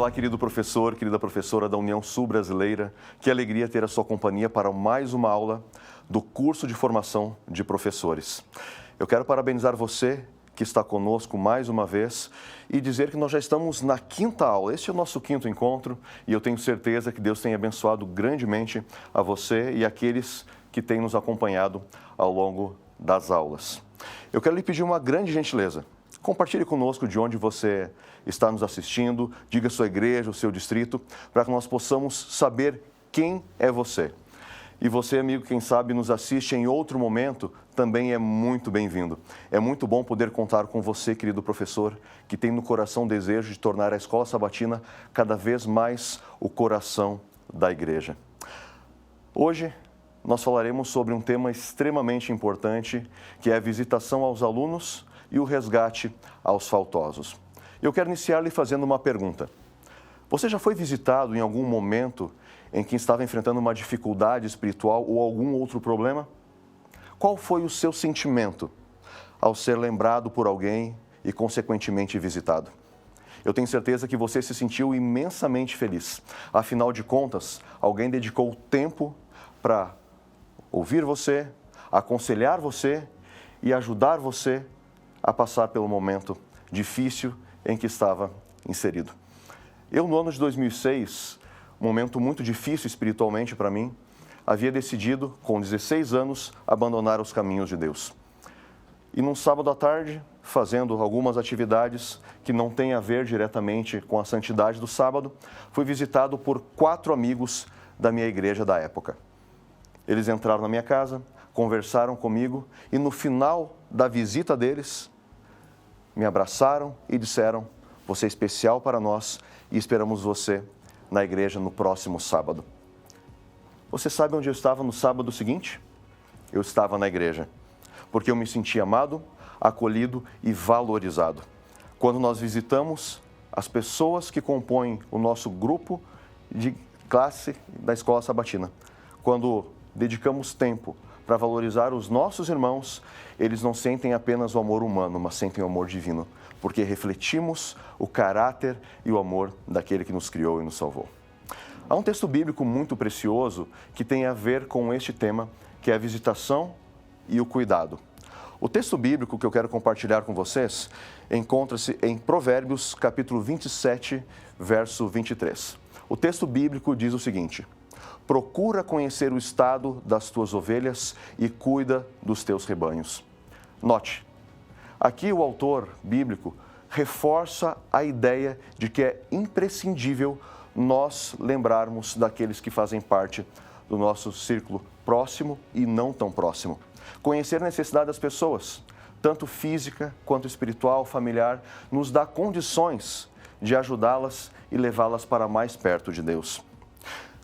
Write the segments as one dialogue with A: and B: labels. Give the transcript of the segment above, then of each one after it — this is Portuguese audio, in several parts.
A: Olá, querido professor, querida professora da União Sul Brasileira. Que alegria ter a sua companhia para mais uma aula do curso de formação de professores. Eu quero parabenizar você que está conosco mais uma vez e dizer que nós já estamos na quinta aula. Este é o nosso quinto encontro e eu tenho certeza que Deus tem abençoado grandemente a você e aqueles que têm nos acompanhado ao longo das aulas. Eu quero lhe pedir uma grande gentileza. Compartilhe conosco de onde você está nos assistindo, diga a sua igreja, o seu distrito, para que nós possamos saber quem é você. E você, amigo, quem sabe nos assiste em outro momento, também é muito bem-vindo. É muito bom poder contar com você, querido professor, que tem no coração o desejo de tornar a Escola Sabatina cada vez mais o coração da igreja. Hoje, nós falaremos sobre um tema extremamente importante, que é a visitação aos alunos e o resgate aos faltosos. Eu quero iniciar lhe fazendo uma pergunta. Você já foi visitado em algum momento em que estava enfrentando uma dificuldade espiritual ou algum outro problema? Qual foi o seu sentimento ao ser lembrado por alguém e, consequentemente, visitado? Eu tenho certeza que você se sentiu imensamente feliz. Afinal de contas, alguém dedicou tempo para ouvir você, aconselhar você e ajudar você a passar pelo momento difícil em que estava inserido. Eu, no ano de 2006, um momento muito difícil espiritualmente para mim, havia decidido, com 16 anos, abandonar os caminhos de Deus. E num sábado à tarde, fazendo algumas atividades que não têm a ver diretamente com a santidade do sábado, fui visitado por 4 amigos da minha igreja da época. Eles entraram na minha casa, conversaram comigo e no final da visita deles, me abraçaram e disseram: você é especial para nós e esperamos você na igreja no próximo sábado. Você sabe onde eu estava no sábado seguinte? Eu estava na igreja, porque eu me senti amado, acolhido e valorizado. Quando nós visitamos as pessoas que compõem o nosso grupo de classe da Escola Sabatina, quando dedicamos tempo para valorizar os nossos irmãos, eles não sentem apenas o amor humano, mas sentem o amor divino, porque refletimos o caráter e o amor daquele que nos criou e nos salvou. Há um texto bíblico muito precioso que tem a ver com este tema, que é a visitação e o cuidado. O texto bíblico que eu quero compartilhar com vocês encontra-se em Provérbios, capítulo 27, verso 23. O texto bíblico diz o seguinte: procura conhecer o estado das tuas ovelhas e cuida dos teus rebanhos. Note, aqui o autor bíblico reforça a ideia de que é imprescindível nós lembrarmos daqueles que fazem parte do nosso círculo próximo e não tão próximo. Conhecer a necessidade das pessoas, tanto física quanto espiritual, familiar, nos dá condições de ajudá-las e levá-las para mais perto de Deus.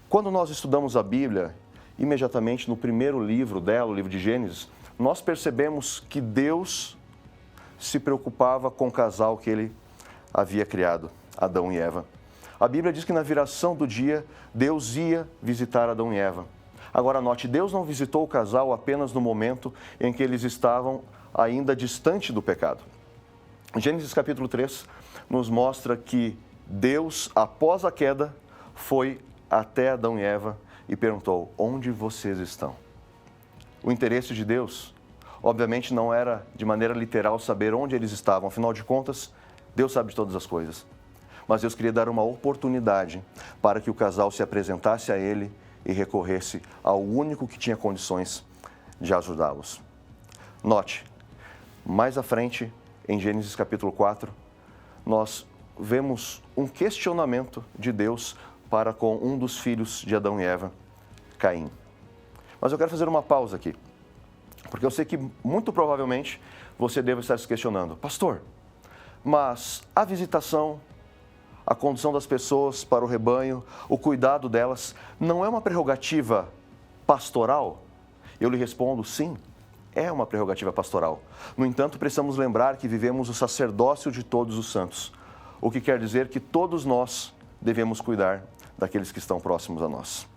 A: Quando nós estudamos a Bíblia, imediatamente no primeiro livro dela, o livro de Gênesis, nós percebemos que Deus se preocupava com o casal que ele havia criado, Adão e Eva. A Bíblia diz que na viração do dia, Deus ia visitar Adão e Eva. Agora note, Deus não visitou o casal apenas no momento em que eles estavam ainda distante do pecado. Gênesis capítulo 3 nos mostra que Deus, após a queda, foi até Adão e Eva e perguntou: onde vocês estão? O interesse de Deus, obviamente, não era de maneira literal saber onde eles estavam. Afinal de contas, Deus sabe de todas as coisas. Mas Deus queria dar uma oportunidade para que o casal se apresentasse a Ele e recorresse ao único que tinha condições de ajudá-los. Note, mais à frente, em Gênesis capítulo 4, nós vemos um questionamento de Deus para com um dos filhos de Adão e Eva, Caim. Mas eu quero fazer uma pausa aqui, porque eu sei que muito provavelmente você deve estar se questionando: pastor, mas a visitação, a condução das pessoas para o rebanho, o cuidado delas, não é uma prerrogativa pastoral? Eu lhe respondo: sim, é uma prerrogativa pastoral. No entanto, precisamos lembrar que vivemos o sacerdócio de todos os santos, o que quer dizer que todos nós devemos cuidar daqueles que estão próximos a nós.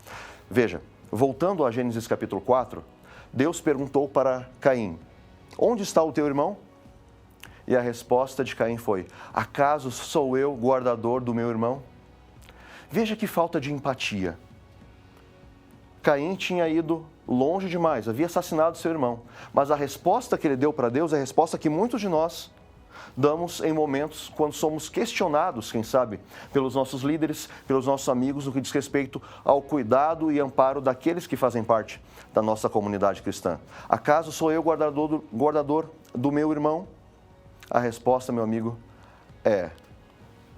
A: Veja, voltando a Gênesis capítulo 4, Deus perguntou para Caim: onde está o teu irmão? E a resposta de Caim foi: acaso sou eu guardador do meu irmão? Veja que falta de empatia. Caim tinha ido longe demais, havia assassinado seu irmão. Mas a resposta que ele deu para Deus é a resposta que muitos de nós damos em momentos quando somos questionados, quem sabe, pelos nossos líderes, pelos nossos amigos, no que diz respeito ao cuidado e amparo daqueles que fazem parte da nossa comunidade cristã. Acaso sou eu guardador do meu irmão? A resposta, meu amigo, é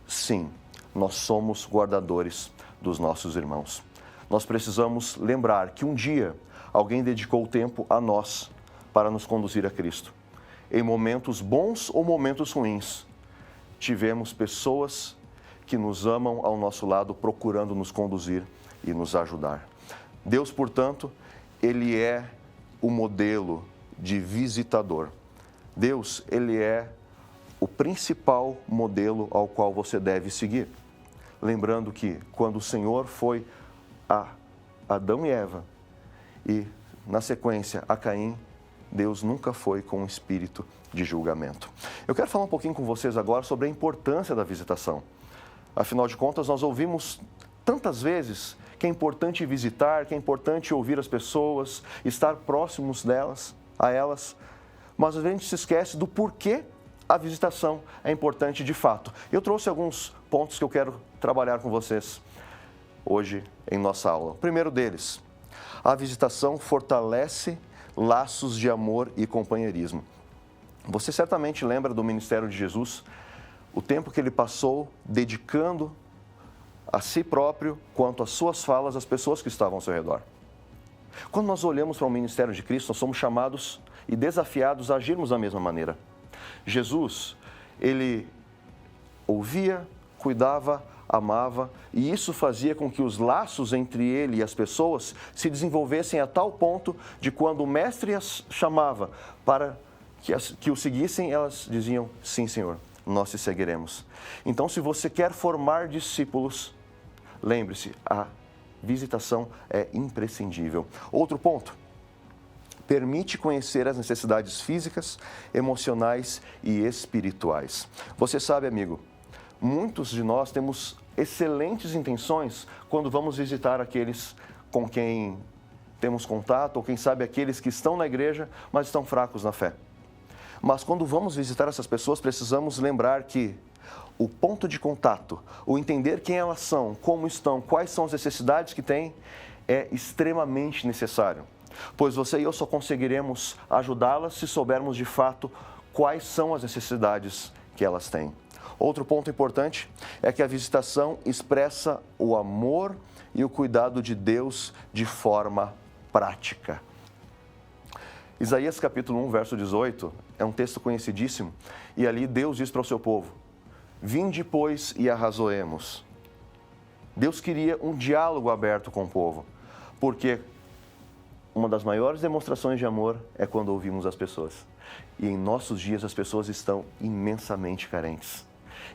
A: sim, nós somos guardadores dos nossos irmãos. Nós precisamos lembrar que um dia alguém dedicou tempo a nós para nos conduzir a Cristo. Em momentos bons ou momentos ruins, tivemos pessoas que nos amam ao nosso lado, procurando nos conduzir e nos ajudar. Deus, portanto, Ele é o modelo de visitador. Deus, Ele é o principal modelo ao qual você deve seguir. Lembrando que quando o Senhor foi a Adão e Eva e, na sequência, a Caim, Deus nunca foi com um espírito de julgamento. Eu quero falar um pouquinho com vocês agora sobre a importância da visitação. Afinal de contas, nós ouvimos tantas vezes que é importante visitar, que é importante ouvir as pessoas, estar próximos a elas, mas a gente se esquece do porquê a visitação é importante de fato. Eu trouxe alguns pontos que eu quero trabalhar com vocês hoje em nossa aula. O primeiro deles, a visitação fortalece laços de amor e companheirismo. Você certamente lembra do ministério de Jesus, o tempo que ele passou dedicando a si próprio, quanto às suas falas, às pessoas que estavam ao seu redor. Quando nós olhamos para o ministério de Cristo, nós somos chamados e desafiados a agirmos da mesma maneira. Jesus, ele ouvia, cuidava, amava, e isso fazia com que os laços entre ele e as pessoas se desenvolvessem a tal ponto de quando o mestre as chamava para que o seguissem, elas diziam, sim, Senhor, nós te seguiremos. Então, se você quer formar discípulos, lembre-se, a visitação é imprescindível. Outro ponto, permite conhecer as necessidades físicas, emocionais e espirituais. Você sabe, amigo, muitos de nós temos excelentes intenções quando vamos visitar aqueles com quem temos contato, ou quem sabe aqueles que estão na igreja, mas estão fracos na fé. Mas quando vamos visitar essas pessoas, precisamos lembrar que o ponto de contato, o entender quem elas são, como estão, quais são as necessidades que têm, é extremamente necessário. Pois você e eu só conseguiremos ajudá-las se soubermos de fato quais são as necessidades que elas têm. Outro ponto importante é que a visitação expressa o amor e o cuidado de Deus de forma prática. Isaías capítulo 1, verso 18, é um texto conhecidíssimo, e ali Deus diz para o seu povo, vinde, pois, e arrazoemos. Deus queria um diálogo aberto com o povo, porque uma das maiores demonstrações de amor é quando ouvimos as pessoas. E em nossos dias as pessoas estão imensamente carentes.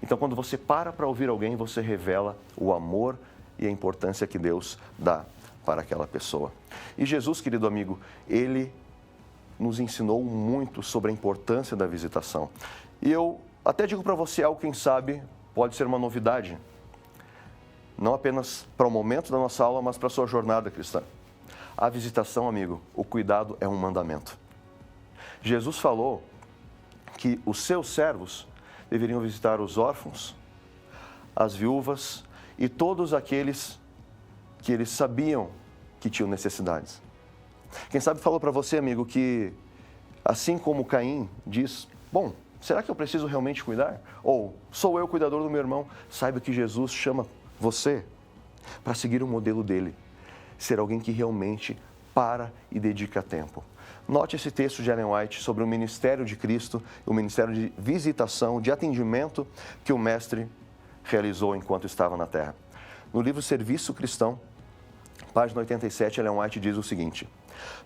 A: Então, quando você para ouvir alguém, você revela o amor e a importância que Deus dá para aquela pessoa. E Jesus, querido amigo, ele nos ensinou muito sobre a importância da visitação. E eu até digo para você algo, quem sabe, pode ser uma novidade. Não apenas para o momento da nossa aula, mas para a sua jornada cristã. A visitação, amigo, o cuidado é um mandamento. Jesus falou que os seus servos deveriam visitar os órfãos, as viúvas e todos aqueles que eles sabiam que tinham necessidades. Quem sabe falou para você, amigo, que assim como Caim diz, bom, será que eu preciso realmente cuidar? Ou sou eu o cuidador do meu irmão? Saiba que Jesus chama você para seguir o modelo dele, ser alguém que realmente para e dedica tempo. Note esse texto de Ellen White sobre o ministério de Cristo, o ministério de visitação, de atendimento que o mestre realizou enquanto estava na terra. No livro Serviço Cristão, página 87, Ellen White diz o seguinte,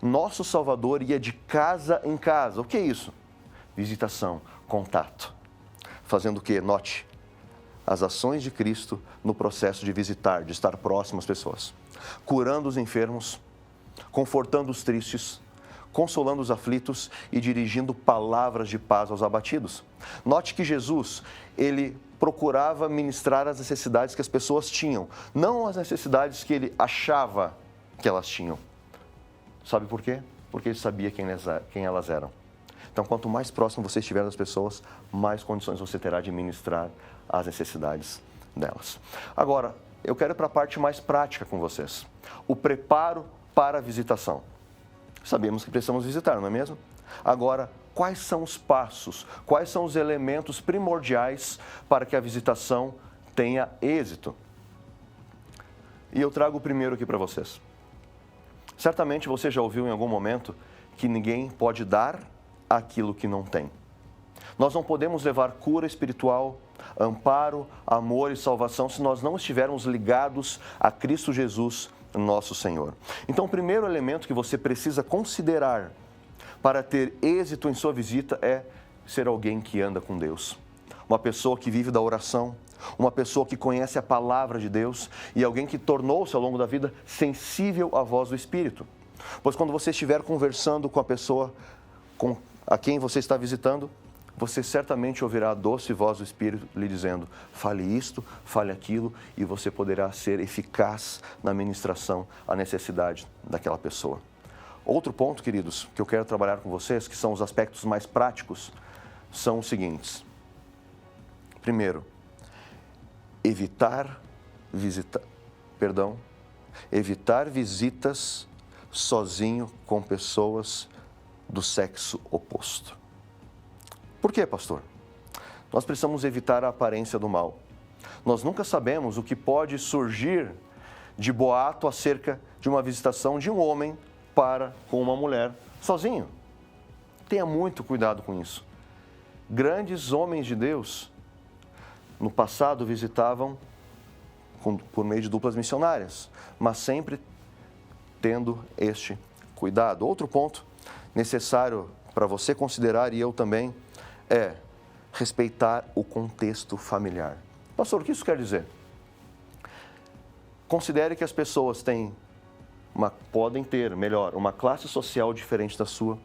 A: nosso Salvador ia de casa em casa. O que é isso? Visitação, contato. Fazendo o quê? Note, as ações de Cristo no processo de visitar, de estar próximo às pessoas. Curando os enfermos, confortando os tristes, consolando os aflitos e dirigindo palavras de paz aos abatidos. Note que Jesus, ele procurava ministrar as necessidades que as pessoas tinham, não as necessidades que ele achava que elas tinham. Sabe por quê? Porque ele sabia quem elas eram. Então, quanto mais próximo você estiver das pessoas, mais condições você terá de ministrar as necessidades delas. Agora, eu quero ir para a parte mais prática com vocês. O preparo para a visitação. Sabemos que precisamos visitar, não é mesmo? Agora, quais são os passos, quais são os elementos primordiais para que a visitação tenha êxito? E eu trago o primeiro aqui para vocês. Certamente você já ouviu em algum momento que ninguém pode dar aquilo que não tem. Nós não podemos levar cura espiritual, amparo, amor e salvação se nós não estivermos ligados a Cristo Jesus, nosso Senhor. Então, o primeiro elemento que você precisa considerar para ter êxito em sua visita é ser alguém que anda com Deus. Uma pessoa que vive da oração, uma pessoa que conhece a palavra de Deus e alguém que tornou-se ao longo da vida sensível à voz do Espírito. Pois quando você estiver conversando com a pessoa a quem você está visitando, você certamente ouvirá a doce voz do Espírito lhe dizendo: fale isto, fale aquilo, e você poderá ser eficaz na ministração à necessidade daquela pessoa. Outro ponto, queridos, que eu quero trabalhar com vocês, que são os aspectos mais práticos, são os seguintes. Primeiro, evitar visitas sozinho com pessoas do sexo oposto. Por quê, pastor? Nós precisamos evitar a aparência do mal. Nós nunca sabemos o que pode surgir de boato acerca de uma visitação de um homem para com uma mulher sozinho. Tenha muito cuidado com isso. Grandes homens de Deus, no passado, visitavam por meio de duplas missionárias, mas sempre tendo este cuidado. Outro ponto necessário para você considerar, e eu também, é respeitar o contexto familiar. Pastor, o que isso quer dizer? Considere que as pessoas podem ter uma classe social diferente da sua,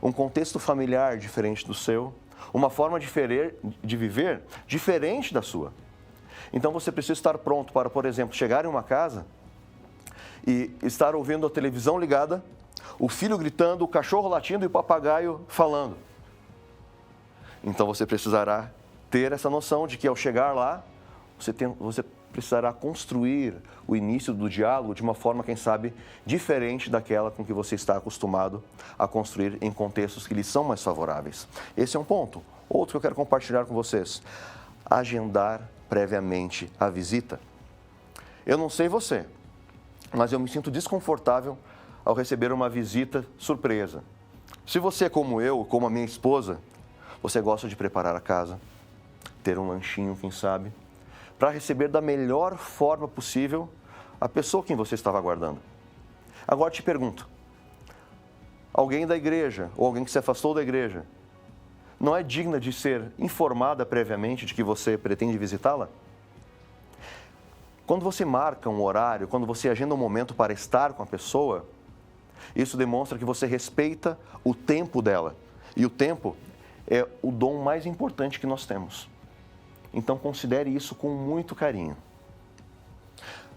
A: um contexto familiar diferente do seu, uma forma de viver diferente da sua. Então você precisa estar pronto para, por exemplo, chegar em uma casa e estar ouvindo a televisão ligada, o filho gritando, o cachorro latindo e o papagaio falando. Então você precisará ter essa noção de que ao chegar lá, você precisará construir o início do diálogo de uma forma, quem sabe, diferente daquela com que você está acostumado a construir em contextos que lhe são mais favoráveis. Esse é um ponto. Outro que eu quero compartilhar com vocês: agendar previamente a visita. Eu não sei você, mas eu me sinto desconfortável ao receber uma visita surpresa. Se você é como eu, como a minha esposa, você gosta de preparar a casa, ter um lanchinho, quem sabe, para receber da melhor forma possível a pessoa quem você estava aguardando. Agora te pergunto, alguém da igreja ou alguém que se afastou da igreja não é digna de ser informada previamente de que você pretende visitá-la? Quando você marca um horário, quando você agenda um momento para estar com a pessoa, isso demonstra que você respeita o tempo dela. E o tempo é o dom mais importante que nós temos. Então, considere isso com muito carinho.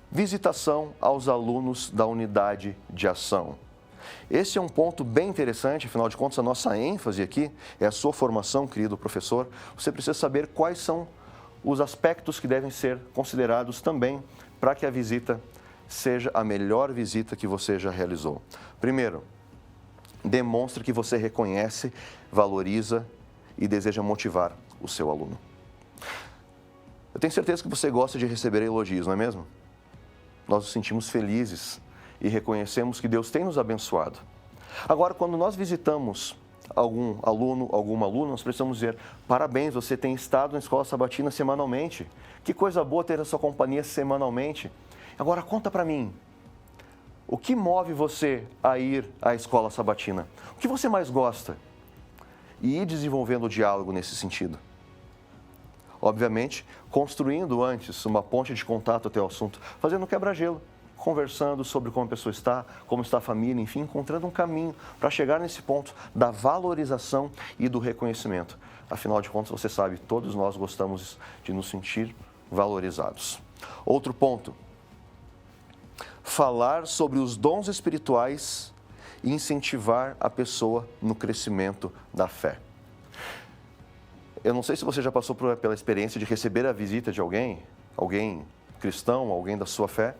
A: Visitação aos alunos da unidade de ação. Esse é um ponto bem interessante, afinal de contas, a nossa ênfase aqui é a sua formação, querido professor. Você precisa saber quais são os aspectos que devem ser considerados também para que a visita seja a melhor visita que você já realizou. Primeiro, demonstre que você reconhece, valoriza e deseja motivar o seu aluno. Eu tenho certeza que você gosta de receber elogios, não é mesmo? Nós nos sentimos felizes e reconhecemos que Deus tem nos abençoado. Agora, quando nós visitamos algum aluno, alguma aluna, nós precisamos dizer: parabéns, você tem estado na escola sabatina semanalmente. Que coisa boa ter a sua companhia semanalmente. Agora, conta para mim, o que move você a ir à escola sabatina? O que você mais gosta? E ir desenvolvendo o diálogo nesse sentido. Obviamente, construindo antes uma ponte de contato até o assunto, fazendo um quebra-gelo, conversando sobre como a pessoa está, como está a família, enfim, encontrando um caminho para chegar nesse ponto da valorização e do reconhecimento. Afinal de contas, você sabe, todos nós gostamos de nos sentir valorizados. Outro ponto, falar sobre os dons espirituais e incentivar a pessoa no crescimento da fé. Eu não sei se você já passou pela experiência de receber a visita de alguém cristão, alguém da sua fé,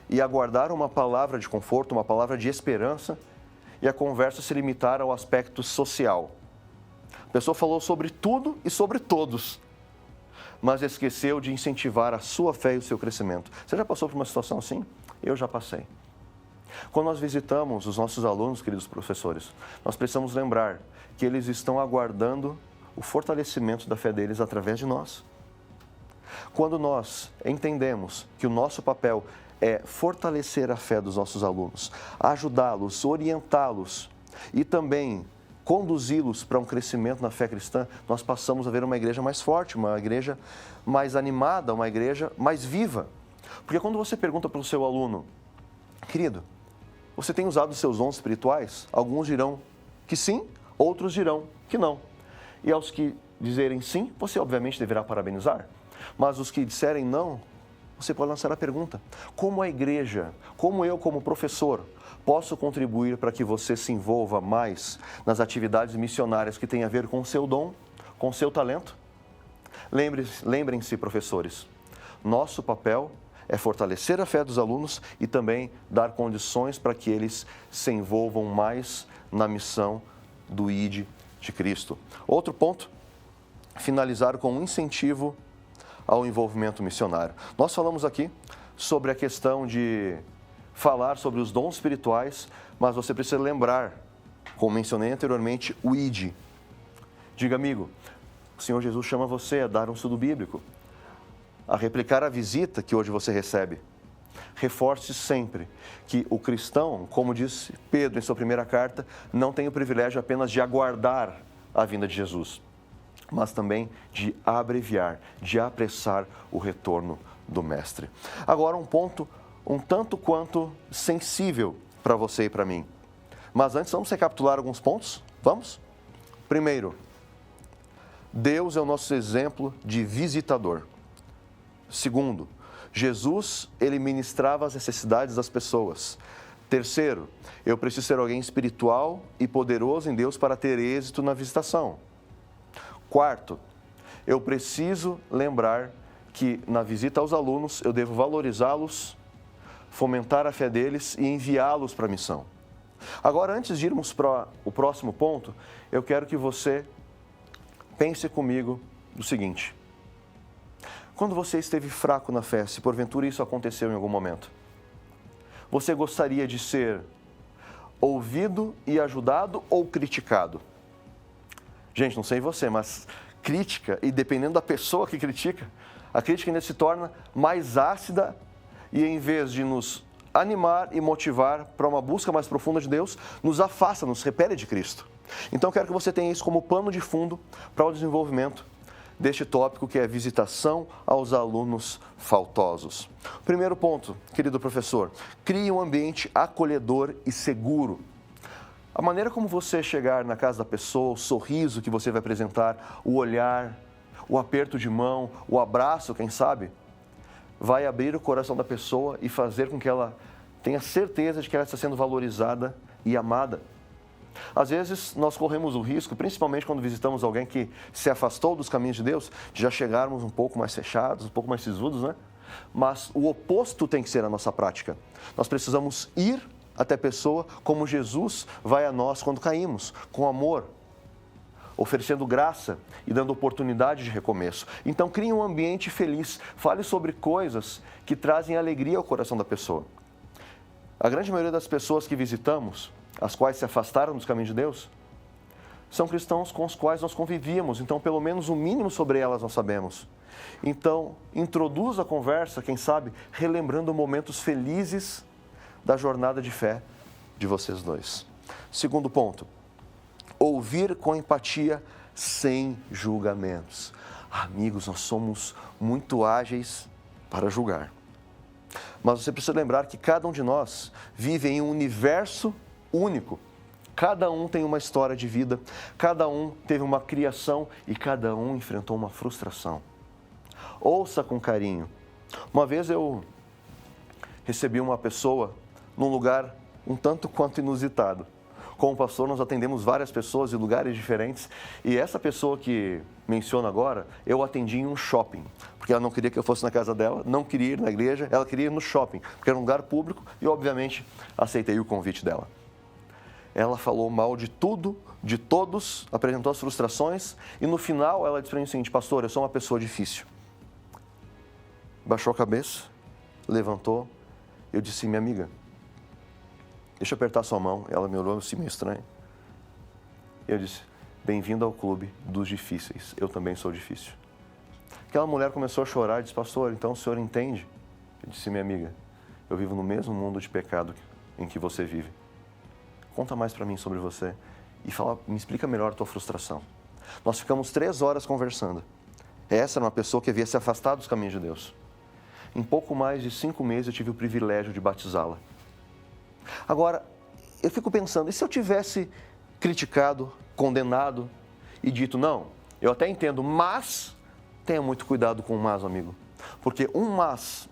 A: e aguardar uma palavra de conforto, uma palavra de esperança, e a conversa se limitar ao aspecto social. A pessoa falou sobre tudo e sobre todos, mas esqueceu de incentivar a sua fé e o seu crescimento. Você já passou por uma situação assim? Eu já passei. Quando nós visitamos os nossos alunos, queridos professores, nós precisamos lembrar que eles estão aguardando o fortalecimento da fé deles através de nós. Quando nós entendemos que o nosso papel é fortalecer a fé dos nossos alunos, ajudá-los, orientá-los e também conduzi-los para um crescimento na fé cristã, nós passamos a ver uma igreja mais forte, uma igreja mais animada, uma igreja mais viva. Porque quando você pergunta para o seu aluno, querido, você tem usado os seus dons espirituais? Alguns dirão que sim, outros dirão que não. E aos que dizerem sim, você obviamente deverá parabenizar. Mas os que disserem não, você pode lançar a pergunta: como a igreja, como eu como professor, posso contribuir para que você se envolva mais nas atividades missionárias que têm a ver com o seu dom, com o seu talento? Lembrem-se, professores, nosso papel é fortalecer a fé dos alunos e também dar condições para que eles se envolvam mais na missão do ID de Cristo. Outro ponto, finalizar com um incentivo ao envolvimento missionário. Nós falamos aqui sobre a questão de falar sobre os dons espirituais, mas você precisa lembrar, como mencionei anteriormente, o ID. Diga, amigo, o Senhor Jesus chama você a dar um estudo bíblico, a replicar a visita que hoje você recebe. Reforce sempre que o cristão, como disse Pedro em sua primeira carta, não tem o privilégio apenas de aguardar a vinda de Jesus, mas também de abreviar, de apressar o retorno do Mestre. Agora, um ponto um tanto quanto sensível para você e para mim. Mas antes, vamos recapitular alguns pontos? Vamos? Primeiro, Deus é o nosso exemplo de visitador. Segundo, Jesus, ele ministrava as necessidades das pessoas. Terceiro, eu preciso ser alguém espiritual e poderoso em Deus para ter êxito na visitação. Quarto, eu preciso lembrar que na visita aos alunos eu devo valorizá-los, fomentar a fé deles e enviá-los para a missão. Agora, antes de irmos para o próximo ponto, eu quero que você pense comigo o seguinte: quando você esteve fraco na fé, se porventura isso aconteceu em algum momento, você gostaria de ser ouvido e ajudado ou criticado? Gente, não sei você, mas crítica, e dependendo da pessoa que critica, a crítica ainda se torna mais ácida e, em vez de nos animar e motivar para uma busca mais profunda de Deus, nos afasta, nos repele de Cristo. Então, eu quero que você tenha isso como pano de fundo para o desenvolvimento deste tópico, que é visitação aos alunos faltosos. Primeiro ponto, querido professor, crie um ambiente acolhedor e seguro. A maneira como você chegar na casa da pessoa, o sorriso que você vai apresentar, o olhar, o aperto de mão, o abraço, quem sabe, vai abrir o coração da pessoa e fazer com que ela tenha certeza de que ela está sendo valorizada e amada. Às vezes, nós corremos o risco, principalmente quando visitamos alguém que se afastou dos caminhos de Deus, de já chegarmos um pouco mais fechados, um pouco mais sisudos, né? Mas o oposto tem que ser a nossa prática. Nós precisamos ir até a pessoa como Jesus vai a nós quando caímos, com amor, oferecendo graça e dando oportunidade de recomeço. Então, crie um ambiente feliz, fale sobre coisas que trazem alegria ao coração da pessoa. A grande maioria das pessoas que visitamos, as quais se afastaram dos caminhos de Deus, são cristãos com os quais nós convivíamos, então pelo menos o mínimo sobre elas nós sabemos. Então, introduza a conversa, quem sabe, relembrando momentos felizes da jornada de fé de vocês dois. Segundo ponto, ouvir com empatia, sem julgamentos. Amigos, nós somos muito ágeis para julgar. Mas você precisa lembrar que cada um de nós vive em um universo único. Cada um tem uma história de vida, cada um teve uma criação e cada um enfrentou uma frustração. Ouça com carinho. Uma vez eu recebi uma pessoa num lugar um tanto quanto inusitado. Como pastor, nós atendemos várias pessoas em lugares diferentes e essa pessoa que menciono agora, eu atendi em um shopping, porque ela não queria que eu fosse na casa dela, não queria ir na igreja, ela queria ir no shopping, porque era um lugar público e, obviamente, aceitei o convite dela. Ela falou mal de tudo, de todos, apresentou as frustrações e, no final, ela disse para mim o seguinte: pastor, eu sou uma pessoa difícil. Baixou a cabeça, levantou, eu disse: minha amiga, deixa eu apertar sua mão. Ela me olhou assim meio estranho. Eu disse: bem-vindo ao clube dos difíceis, eu também sou difícil. Aquela mulher começou a chorar e disse: pastor, então o senhor entende? Eu disse: minha amiga, eu vivo no mesmo mundo de pecado em que você vive. Conta mais para mim sobre você e me explica melhor a tua frustração. Nós ficamos 3 horas conversando. Essa era uma pessoa que havia se afastado dos caminhos de Deus. Em pouco mais de 5 meses eu tive o privilégio de batizá-la. Agora, eu fico pensando, e se eu tivesse criticado, condenado e dito: não, eu até entendo, mas tenha muito cuidado com o mas, amigo. Porque um mas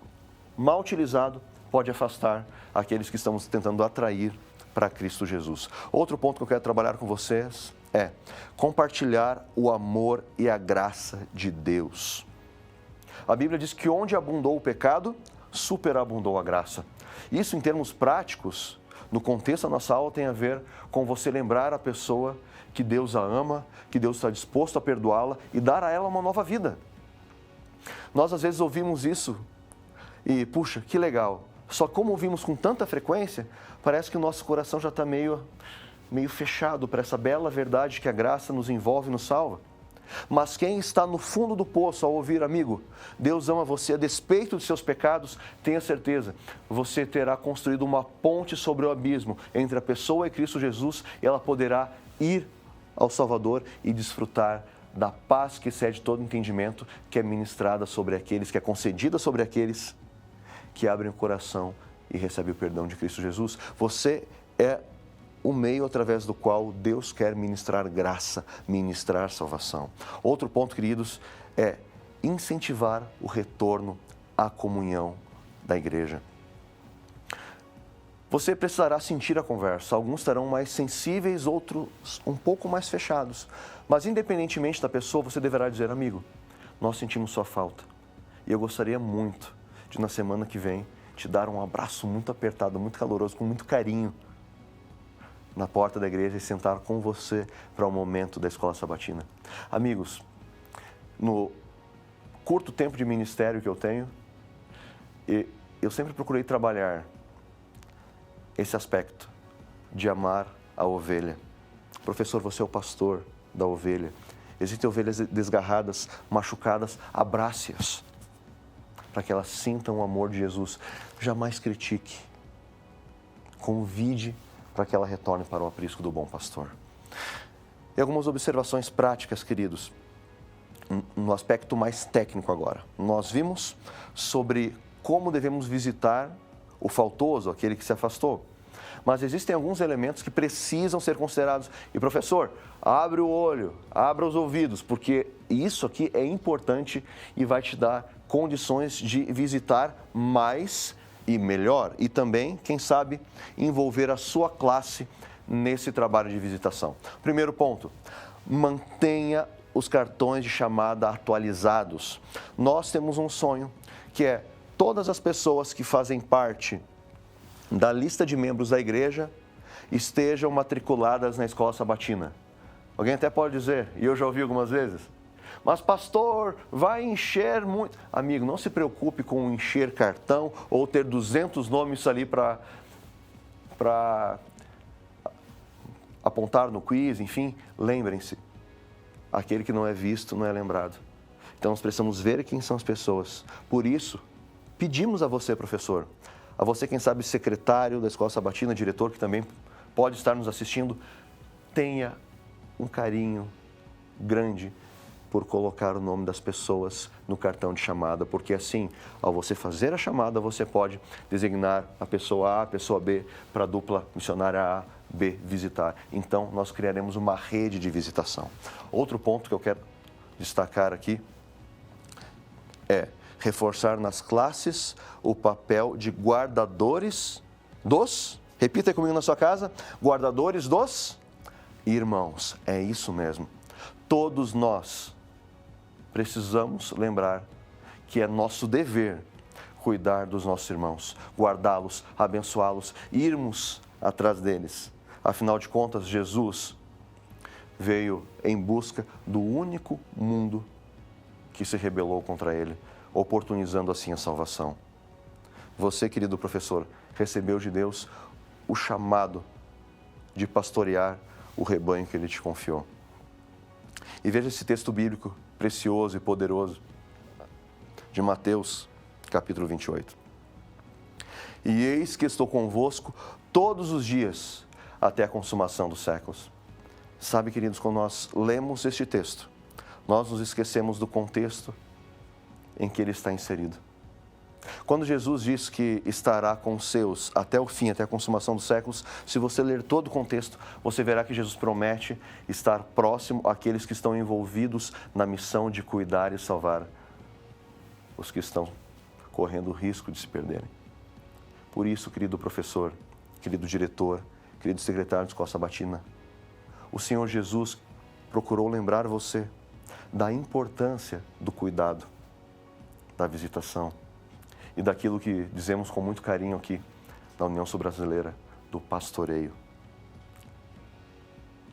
A: mal utilizado pode afastar aqueles que estamos tentando atrair para Cristo Jesus. Outro ponto que eu quero trabalhar com vocês é compartilhar o amor e a graça de Deus. A Bíblia diz que onde abundou o pecado, superabundou a graça. Isso, em termos práticos, no contexto da nossa aula, tem a ver com você lembrar a pessoa que Deus a ama, que Deus está disposto a perdoá-la e dar a ela uma nova vida. Nós, às vezes, ouvimos isso e, puxa, que legal. Só como ouvimos com tanta frequência, parece que o nosso coração já está meio fechado para essa bela verdade que a graça nos envolve e nos salva. Mas quem está no fundo do poço ao ouvir: amigo, Deus ama você a despeito dos seus pecados, tenha certeza, você terá construído uma ponte sobre o abismo entre a pessoa e Cristo Jesus e ela poderá ir ao Salvador e desfrutar da paz que excede todo entendimento, que é ministrada sobre aqueles, que é concedida sobre aqueles que abrem o coração e recebem o perdão de Cristo Jesus. Você é o meio através do qual Deus quer ministrar graça, ministrar salvação. Outro ponto, queridos, é incentivar o retorno à comunhão da igreja. Você precisará sentir a conversa. Alguns estarão mais sensíveis, outros um pouco mais fechados. Mas, independentemente da pessoa, você deverá dizer: amigo, nós sentimos sua falta. E eu gostaria muito de, na semana que vem, te dar um abraço muito apertado, muito caloroso, com muito carinho, na porta da igreja e sentar com você para o momento da escola sabatina. Amigos, no curto tempo de ministério que eu tenho, eu sempre procurei trabalhar esse aspecto de amar a ovelha. Professor, você é o pastor da ovelha. Existem ovelhas desgarradas, machucadas, abrace-as, para que elas sintam o amor de Jesus. Jamais critique. Convide para que ela retorne para o aprisco do bom pastor. E algumas observações práticas, queridos, no aspecto mais técnico agora. Nós vimos sobre como devemos visitar o faltoso, aquele que se afastou. Mas existem alguns elementos que precisam ser considerados. E, professor, abre o olho, abra os ouvidos, porque isso aqui é importante e vai te dar condições de visitar mais e melhor. E também, quem sabe, envolver a sua classe nesse trabalho de visitação. Primeiro ponto, mantenha os cartões de chamada atualizados. Nós temos um sonho, que é todas as pessoas que fazem parte da lista de membros da igreja estejam matriculadas na escola sabatina. Alguém até pode dizer, e eu já ouvi algumas vezes: mas pastor, vai encher muito. Amigo, não se preocupe com encher cartão ou ter 200 nomes ali para apontar no quiz, enfim. Lembrem-se, aquele que não é visto não é lembrado. Então nós precisamos ver quem são as pessoas. Por isso, pedimos a você, professor, a você, quem sabe, secretário da escola sabatina, diretor, que também pode estar nos assistindo, tenha um carinho grande por colocar o nome das pessoas no cartão de chamada, porque assim, ao você fazer a chamada, você pode designar a pessoa A, a pessoa B, para a dupla missionária A, B visitar. Então, nós criaremos uma rede de visitação. Outro ponto que eu quero destacar aqui é reforçar nas classes o papel de guardadores dos, repita aí comigo na sua casa, guardadores dos irmãos. É isso mesmo. Todos nós precisamos lembrar que é nosso dever cuidar dos nossos irmãos, guardá-los, abençoá-los, irmos atrás deles. Afinal de contas, Jesus veio em busca do único mundo que se rebelou contra ele, oportunizando assim a salvação. Você, querido professor, recebeu de Deus o chamado de pastorear o rebanho que ele te confiou. E veja esse texto bíblico precioso e poderoso de Mateus, capítulo 28. E eis que estou convosco todos os dias até a consumação dos séculos. Sabe, queridos, quando nós lemos este texto, nós nos esquecemos do contexto em que ele está inserido. Quando Jesus diz que estará com os seus até o fim, até a consumação dos séculos, se você ler todo o contexto, você verá que Jesus promete estar próximo àqueles que estão envolvidos na missão de cuidar e salvar os que estão correndo o risco de se perderem. Por isso, querido professor, querido diretor, querido secretário de escola sabatina, o Senhor Jesus procurou lembrar você da importância do cuidado, da visitação e daquilo que dizemos com muito carinho aqui na União Sul-Brasileira, do pastoreio.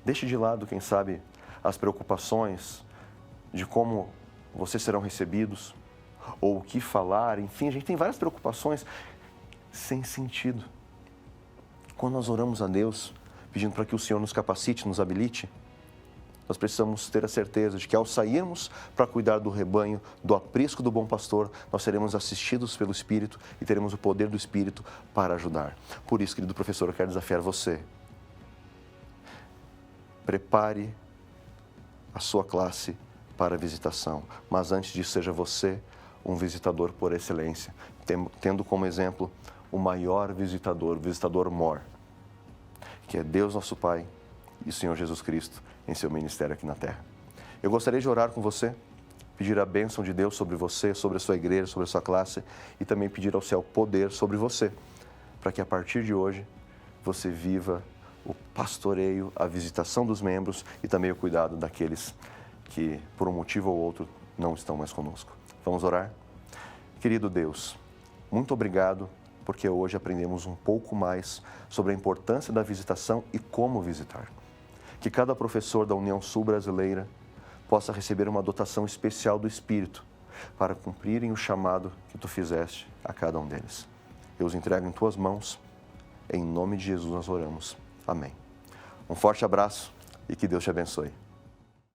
A: Deixe de lado, quem sabe, as preocupações de como vocês serão recebidos ou o que falar, enfim, a gente tem várias preocupações sem sentido. Quando nós oramos a Deus, pedindo para que o Senhor nos capacite, nos habilite, nós precisamos ter a certeza de que ao sairmos para cuidar do rebanho, do aprisco do bom pastor, nós seremos assistidos pelo Espírito e teremos o poder do Espírito para ajudar. Por isso, querido professor, eu quero desafiar você. Prepare a sua classe para a visitação, mas antes disso, seja você um visitador por excelência, tendo como exemplo o maior visitador, o visitador mor, que é Deus nosso Pai e o Senhor Jesus Cristo em seu ministério aqui na terra. Eu gostaria de orar com você, pedir a bênção de Deus sobre você, sobre a sua igreja, sobre a sua classe e também pedir ao céu poder sobre você, para que a partir de hoje você viva o pastoreio, a visitação dos membros e também o cuidado daqueles que, por um motivo ou outro, não estão mais conosco. Vamos orar? Querido Deus, muito obrigado porque hoje aprendemos um pouco mais sobre a importância da visitação e como visitar. Que cada professor da União Sul-Brasileira possa receber uma dotação especial do Espírito para cumprirem o chamado que Tu fizeste a cada um deles. Eu os entrego em Tuas mãos. Em nome de Jesus nós oramos. Amém. Um forte abraço e que Deus te abençoe.